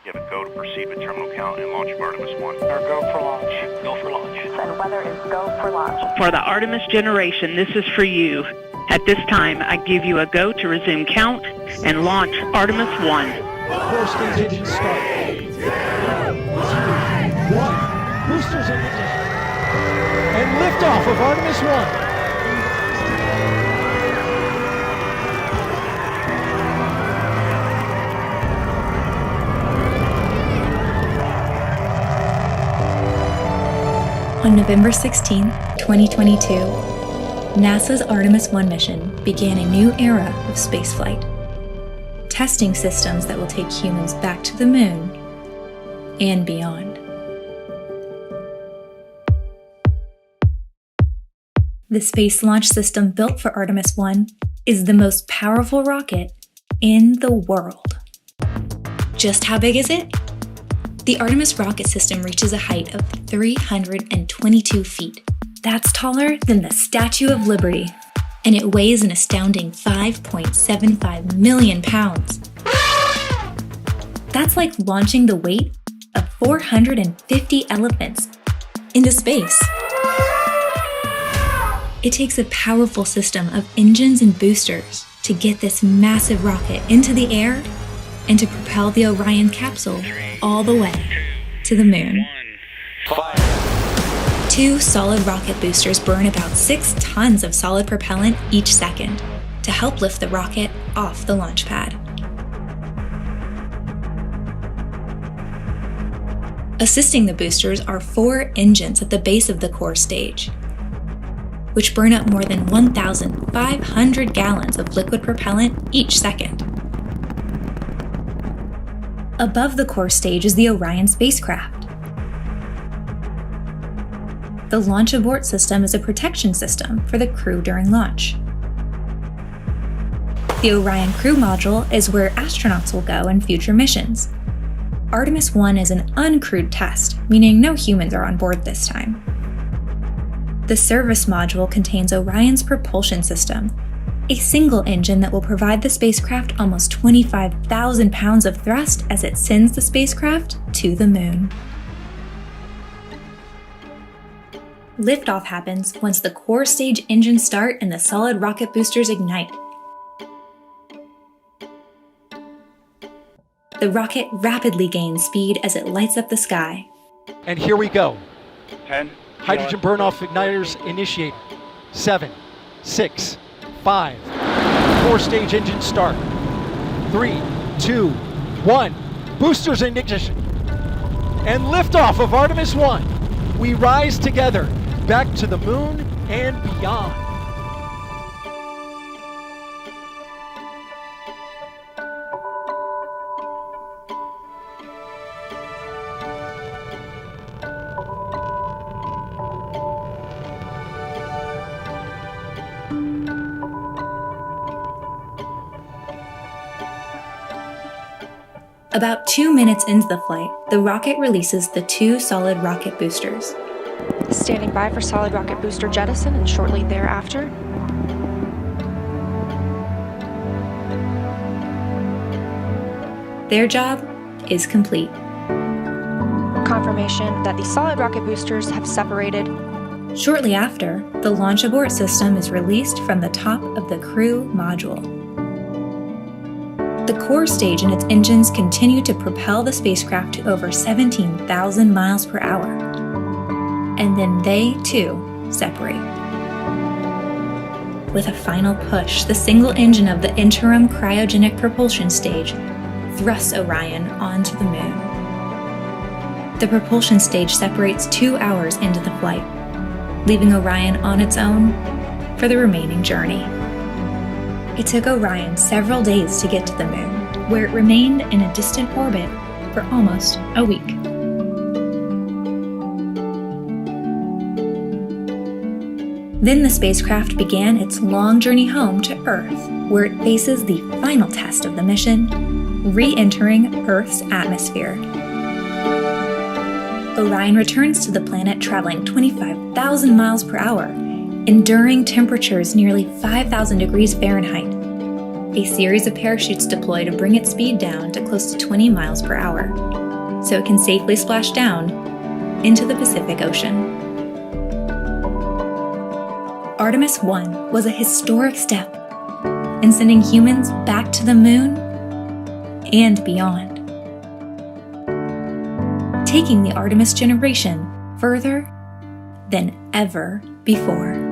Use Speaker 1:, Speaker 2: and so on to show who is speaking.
Speaker 1: Give a go to proceed with terminal count and launch of Artemis I.
Speaker 2: Or go for launch. Go for launch.
Speaker 3: And weather is go for launch.
Speaker 4: For the Artemis generation, this is for you. At this time, I give you a go to resume count and launch Artemis I.
Speaker 5: Core stage engine start. 3, 2, 1. Boosters in ignition. And liftoff of Artemis I.
Speaker 6: On November 16, 2022, NASA's Artemis I mission began a new era of spaceflight, testing systems that will take humans back to the moon and beyond. The Space Launch System built for Artemis I is the most powerful rocket in the world. Just how big is it? The Artemis rocket system reaches a height of 322 feet. That's taller than the Statue of Liberty, and it weighs an astounding 5.75 million pounds. That's like launching the weight of 450 elephants into space. It takes a powerful system of engines and boosters to get this massive rocket into the air and to propel the Orion capsule all the way to the moon. 2 solid rocket boosters burn about 6 tons of solid propellant each second to help lift the rocket off the launch pad. Assisting the boosters are 4 engines at the base of the core stage, which burn up more than 1,500 gallons of liquid propellant each second. Above the core stage is the Orion spacecraft. The launch abort system is a protection system for the crew during launch. The Orion crew module is where astronauts will go in future missions. Artemis I is an uncrewed test, meaning no humans are on board this time. The service module contains Orion's propulsion system, a single engine that will provide the spacecraft almost 25,000 pounds of thrust as it sends the spacecraft to the moon. Liftoff happens once the core stage engines start and the solid rocket boosters ignite. The rocket rapidly gains speed as it lights up the sky.
Speaker 5: And here we go.
Speaker 1: 10.
Speaker 5: Hydrogen burn-off igniters initiate. 7, 6, 5. Core stage engine start. 3, 2, 1. Boosters in ignition. And liftoff of Artemis I. We rise together back to the moon and beyond.
Speaker 6: About 2 minutes into the flight, the rocket releases the 2 solid rocket boosters.
Speaker 7: Standing by for solid rocket booster jettison and shortly thereafter.
Speaker 6: Their job is complete.
Speaker 7: Confirmation that the solid rocket boosters have separated.
Speaker 6: Shortly after, the launch abort system is released from the top of the crew module. The core stage and its engines continue to propel the spacecraft to over 17,000 miles per hour. And then they, too, separate. With a final push, the single engine of the interim cryogenic propulsion stage thrusts Orion onto the moon. The propulsion stage separates 2 hours into the flight, leaving Orion on its own for the remaining journey. It took Orion several days to get to the moon, where it remained in a distant orbit for almost a week. Then the spacecraft began its long journey home to Earth, where it faces the final test of the mission, re-entering Earth's atmosphere. Orion returns to the planet traveling 25,000 miles per hour, enduring temperatures nearly 5,000 degrees Fahrenheit. A series of parachutes deploy to bring its speed down to close to 20 miles per hour, so it can safely splash down into the Pacific Ocean. Artemis I was a historic step in sending humans back to the moon and beyond, taking the Artemis generation further than ever before.